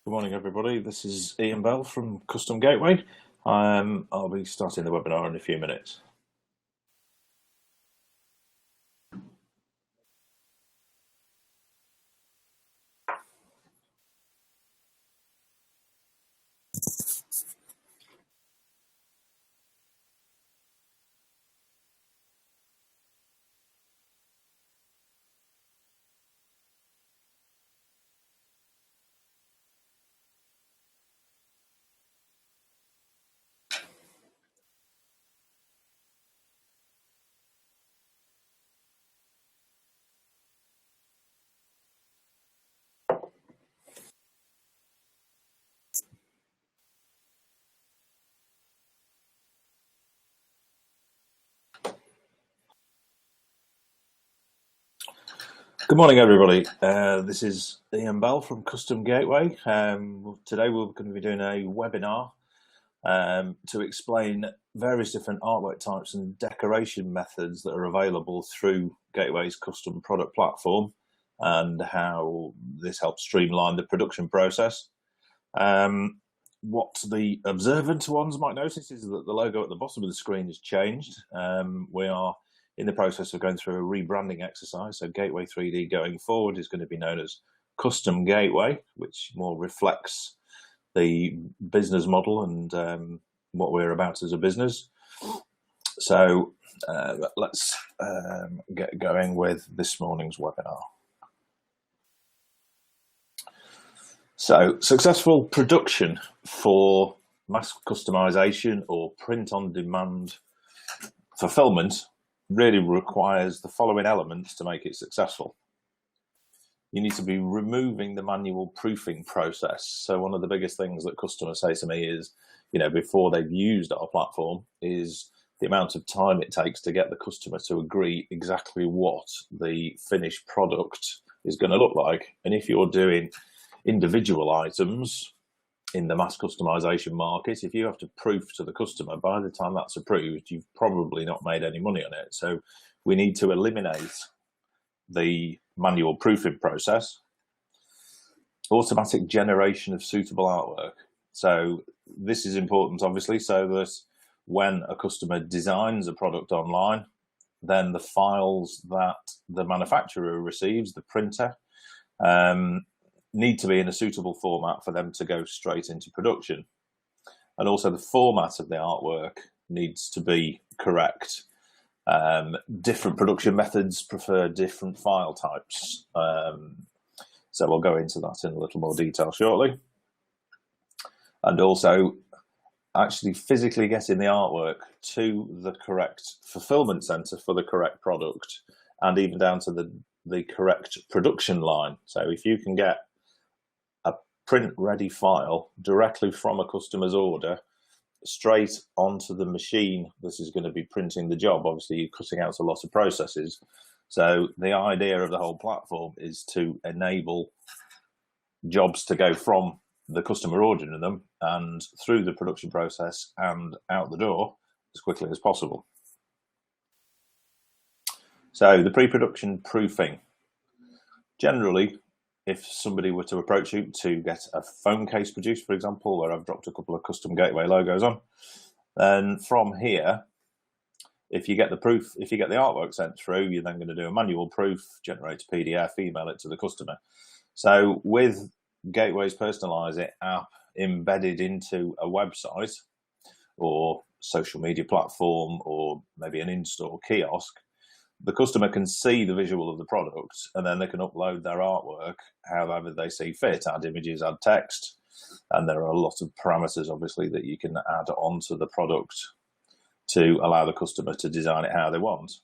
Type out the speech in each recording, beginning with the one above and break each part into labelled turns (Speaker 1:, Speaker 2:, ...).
Speaker 1: Good morning, everybody. This is Ian Bell from Custom Gateway. I'll be starting the webinar in a few minutes. Good morning, everybody. This is Ian Bell from Custom Gateway. Today we're going to be doing a webinar to explain various different artwork types and decoration methods that are available through Gateway's custom product platform and how this helps streamline the production process. What the observant ones might notice is that the logo at the bottom of the screen has changed. We are in the process of going through a rebranding exercise. So Gateway 3D going forward is going to be known as Custom Gateway, which more reflects the business model and what we're about as a business. So let's get going with this morning's webinar. So successful production for mass customization or print on demand fulfillment really requires the following elements to make it successful. You need to be removing the manual proofing process. So one of the biggest things that customers say to me is, before they've used our platform, is the amount of time it takes to get the customer to agree exactly what the finished product is going to look like. And if you're doing individual items in the mass customization market, if you have to proof to the customer, by the time that's approved, you've probably not made any money on it. So we need to eliminate the manual proofing process. Automatic generation of suitable artwork. So this is important, obviously, so that when a customer designs a product online, then the files that the manufacturer receives, the printer, need to be in a suitable format for them to go straight into production. And also the format of the artwork needs to be correct. Different production methods prefer different file types. So we'll go into that in a little more detail shortly. And also actually physically getting the artwork to the correct fulfillment center for the correct product, and even down to the correct production line. So if you can get print ready file directly from a customer's order straight onto the machine this is going to be printing the job, obviously you're cutting out a lot of processes. So the idea of the whole platform is to enable jobs to go from the customer ordering them and through the production process and out the door as quickly as possible. So the pre-production proofing. Generally, if somebody were to approach you to get a phone case produced, for example, where I've dropped a couple of Custom Gateway logos on, then from here, if you get the artwork sent through, you're then going to do a manual proof, generate a PDF, email it to the customer. So with Gateway's Personalize It app embedded into a website or social media platform or maybe an in-store kiosk, the customer can see the visual of the product and then they can upload their artwork however they see fit, add images, add text, and there are a lot of parameters obviously that you can add onto the product to allow the customer to design it how they want.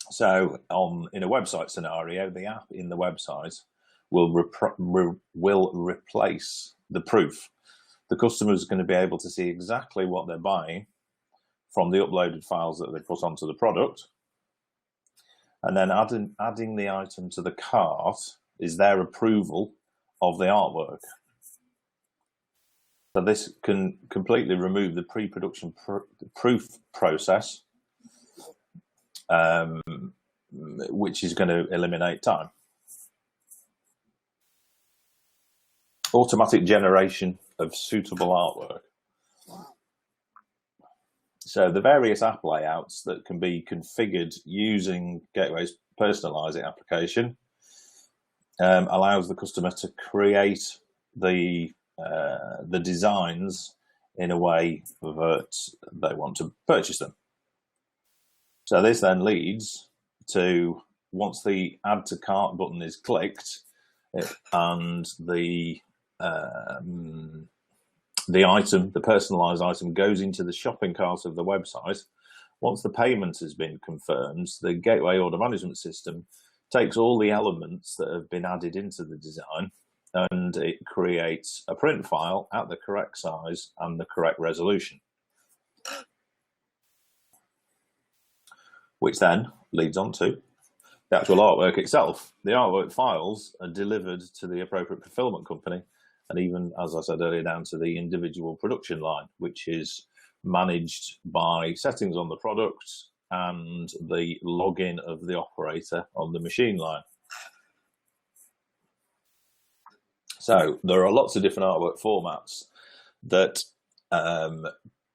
Speaker 1: So in a website scenario, the app in the website will replace the proof. The customer is going to be able to see exactly what they're buying from the uploaded files that they put onto the product. And then adding the item to the cart is their approval of the artwork. So this can completely remove the pre-production proof process, which is going to eliminate time. Automatic generation of suitable artwork. So the various app layouts that can be configured using Gateway's personalizing application allows the customer to create the designs in a way that they want to purchase them. So this then leads to, once the add to cart button is clicked and the item, the personalized item, goes into the shopping cart of the website, once the payment has been confirmed, the Gateway order management system takes all the elements that have been added into the design and it creates a print file at the correct size and the correct resolution, which then leads on to the actual artwork itself. The artwork files are delivered to the appropriate fulfillment company, and even, as I said earlier, down to the individual production line, which is managed by settings on the product and the login of the operator on the machine line. So there are lots of different artwork formats that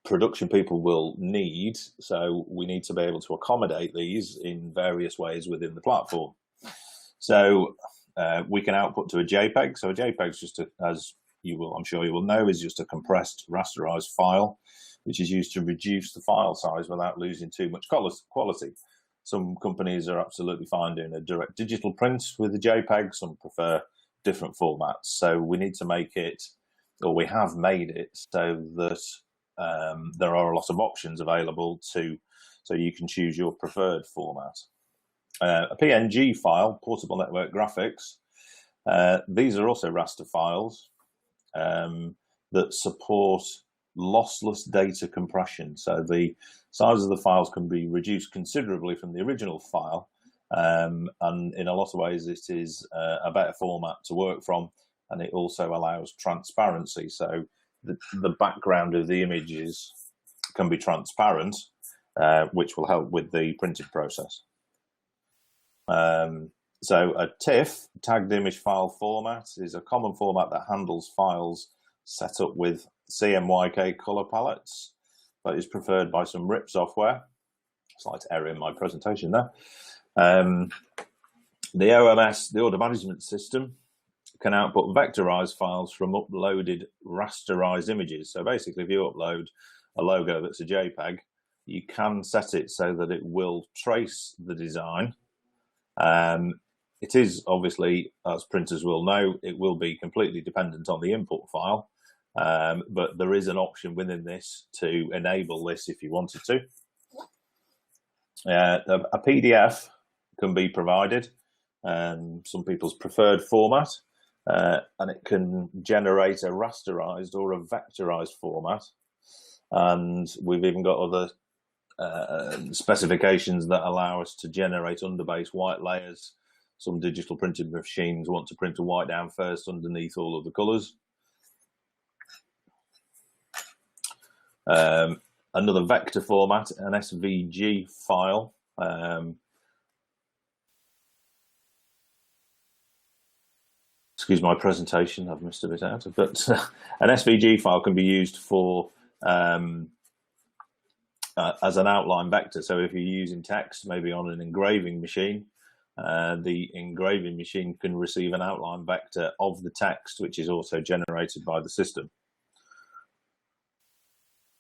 Speaker 1: production people will need, so we need to be able to accommodate these in various ways within the platform. So we can output to a JPEG. So a JPEG is just, as you will, I'm sure you will know, is just a compressed rasterized file, which is used to reduce the file size without losing too much quality. Some companies are absolutely fine doing a direct digital print with a JPEG. Some prefer different formats. So we need to make it, or we have made it, so that there are a lot of options available so you can choose your preferred format. A PNG file, portable network graphics, these are also raster files that support lossless data compression. So the size of the files can be reduced considerably from the original file, and in a lot of ways it is a better format to work from, and it also allows transparency. So the background of the images can be transparent, which will help with the printing process. So a TIFF, tagged image file format, is a common format that handles files set up with CMYK color palettes, but is preferred by some RIP software. Slight error in my presentation there. The OMS, the order management system, can output vectorized files from uploaded rasterized images. So basically, if you upload a logo that's a JPEG, you can set it so that it will trace the design. It is obviously, as printers will know, it will be completely dependent on the input file, but there is an option within this to enable this if you wanted to. A PDF can be provided, some people's preferred format, and it can generate a rasterized or a vectorized format. And we've even got other specifications that allow us to generate underbase white layers. Some digital printing machines want to print a white down first underneath all of the colors. Another vector format, an SVG file. Excuse my presentation, I've missed a bit out. But an SVG file can be used for as an outline vector. So if you're using text, maybe on an engraving machine, the engraving machine can receive an outline vector of the text, which is also generated by the system,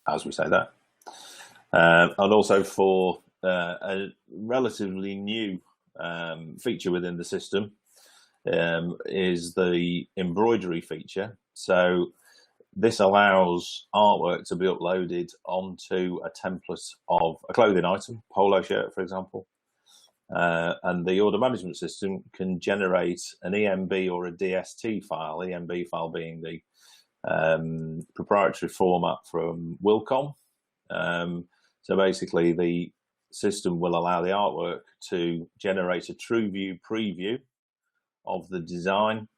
Speaker 1: as we say that. And also for a relatively new feature within the system is the embroidery feature. So this allows artwork to be uploaded onto a template of a clothing item, polo shirt, for example. And the order management system can generate an EMB or a DST file, EMB file being the proprietary format from Wilcom. So basically the system will allow the artwork to generate a true view preview of the design.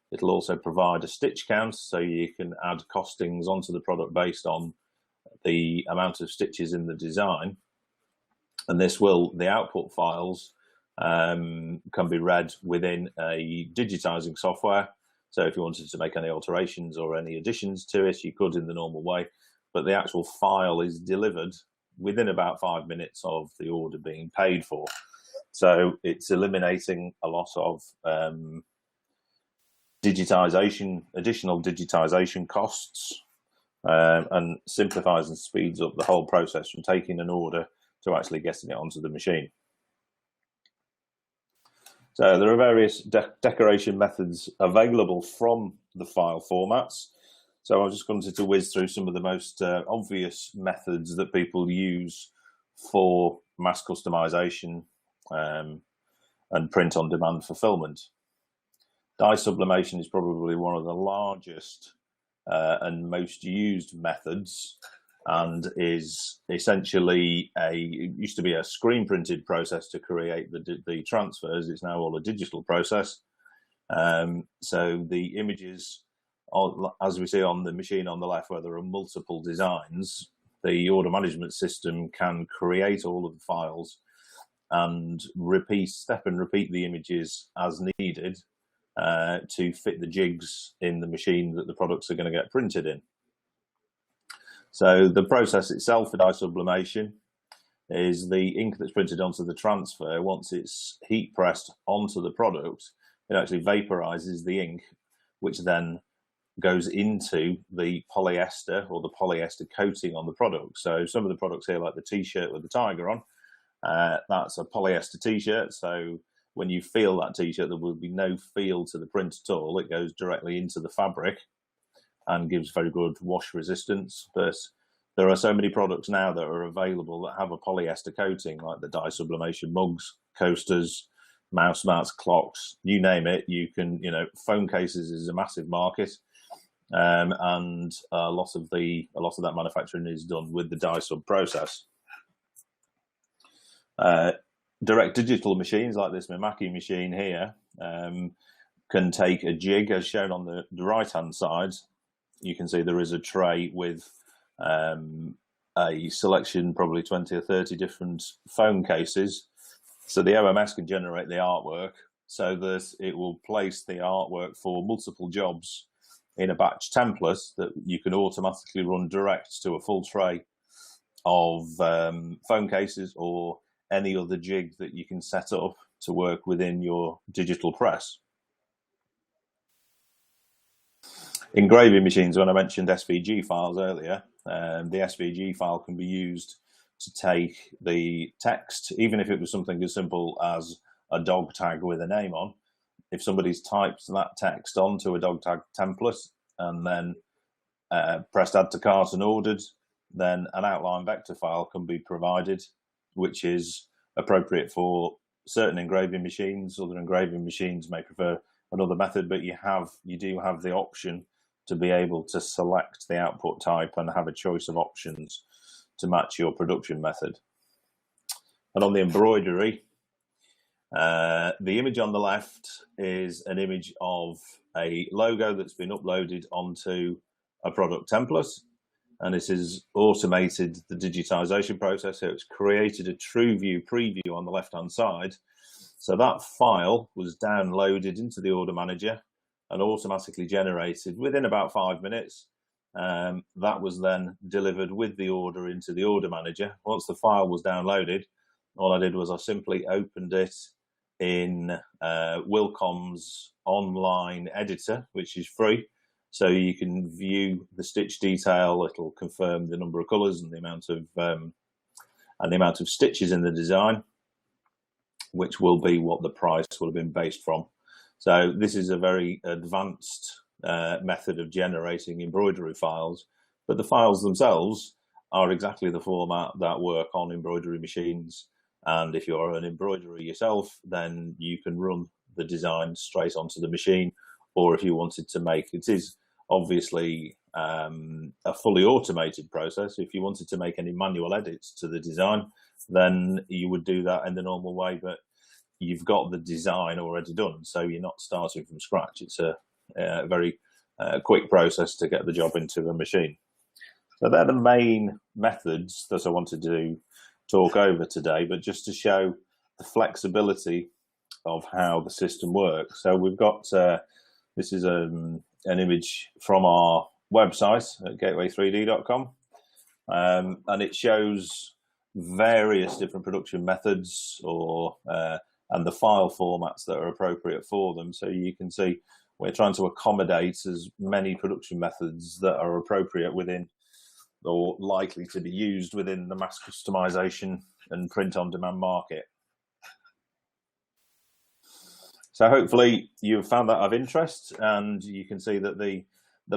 Speaker 1: It'll also provide a stitch count, so you can add costings onto the product based on the amount of stitches in the design. And the output files can be read within a digitizing software, So if you wanted to make any alterations or any additions to it, you could in the normal way. But the actual file is delivered within about 5 minutes of the order being paid for. So it's eliminating a lot of additional digitization costs, and simplifies and speeds up the whole process from taking an order to actually getting it onto the machine. So there are various decoration methods available from the file formats. So I'm just going to whiz through some of the most obvious methods that people use for mass customization and print-on-demand fulfillment. Die sublimation is probably one of the largest and most used methods, and is essentially it used to be a screen printed process to create the transfers. It's now all a digital process. So the images, as we see on the machine on the left, where there are multiple designs, the order management system can create all of the files and step and repeat the images as needed to fit the jigs in the machine that the products are going to get printed in. So the process itself for die sublimation is the ink that's printed onto the transfer. Once it's heat pressed onto the product, it actually vaporizes the ink, which then goes into the polyester or the polyester coating on the product. So some of the products here, like the t-shirt with the tiger on, that's a polyester t-shirt. So when you feel that t-shirt, there will be no feel to the print at all. It goes directly into the fabric and gives very good wash resistance. But there are so many products now that are available that have a polyester coating, like the die sublimation mugs, coasters, mouse mats, clocks, you name it. You can, phone cases is a massive market, and a lot of that manufacturing is done with the die sub process. Direct digital machines like this Mimaki machine here can take a jig, as shown on the right hand side. You can see there is a tray with a selection, probably 20 or 30 different phone cases. So the OMS can generate the artwork so that it will place the artwork for multiple jobs in a batch template that you can automatically run direct to a full tray of phone cases or any other jig that you can set up to work within your digital press. Engraving machines, when I mentioned SVG files earlier, the SVG file can be used to take the text, even if it was something as simple as a dog tag with a name on. If somebody's typed that text onto a dog tag template and then pressed add to cart and ordered, then an outline vector file can be provided, which is appropriate for certain engraving machines. Other engraving machines may prefer another method, but you do have the option to be able to select the output type and have a choice of options to match your production method. And on the embroidery, the image on the left is an image of a logo that's been uploaded onto a product template, and this has automated the digitization process. So it's created a true view preview on the left hand side. So that file was downloaded into the order manager and automatically generated within about 5 minutes. That was then delivered with the order into the order manager. Once the file was downloaded, all I did was I simply opened it in Wilcom's online editor, which is free. So you can view the stitch detail. It'll confirm the number of colours and the amount of stitches in the design, which will be what the price will have been based from. So this is a very advanced method of generating embroidery files, but the files themselves are exactly the format that work on embroidery machines. And if you're an embroiderer yourself, then you can run the design straight onto the machine. Or if you wanted to make, it is obviously a fully automated process. If you wanted to make any manual edits to the design, then you would do that in the normal way, but you've got the design already done, so you're not starting from scratch. It's a very quick process to get the job into a machine. So they're the main methods that I wanted to talk over today, but just to show the flexibility of how the system works. So we've got This is an image from our website at gateway3d.com, and it shows various different production methods and the file formats that are appropriate for them. So you can see we're trying to accommodate as many production methods that are appropriate within or likely to be used within the mass customization and print on demand market. So hopefully you've found that of interest, and you can see that the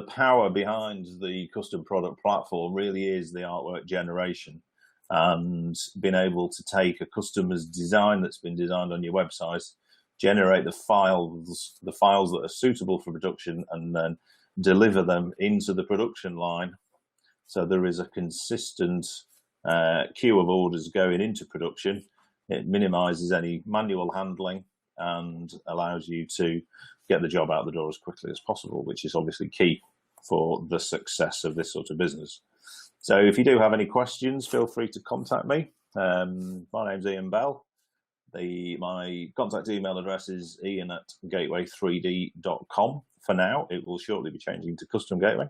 Speaker 1: power behind the custom product platform really is the artwork generation, and being able to take a customer's design that's been designed on your website, generate the files that are suitable for production, and then deliver them into the production line. So there is a consistent queue of orders going into production. It minimizes any manual handling and allows you to get the job out the door as quickly as possible, which is obviously key for the success of this sort of business. So if you do have any questions, feel free to contact me. My name's Ian Bell. My contact email address is ian@gateway3d.com. For now, it will shortly be changing to Custom Gateway.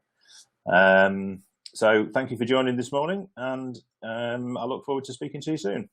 Speaker 1: So thank you for joining this morning, and I look forward to speaking to you soon.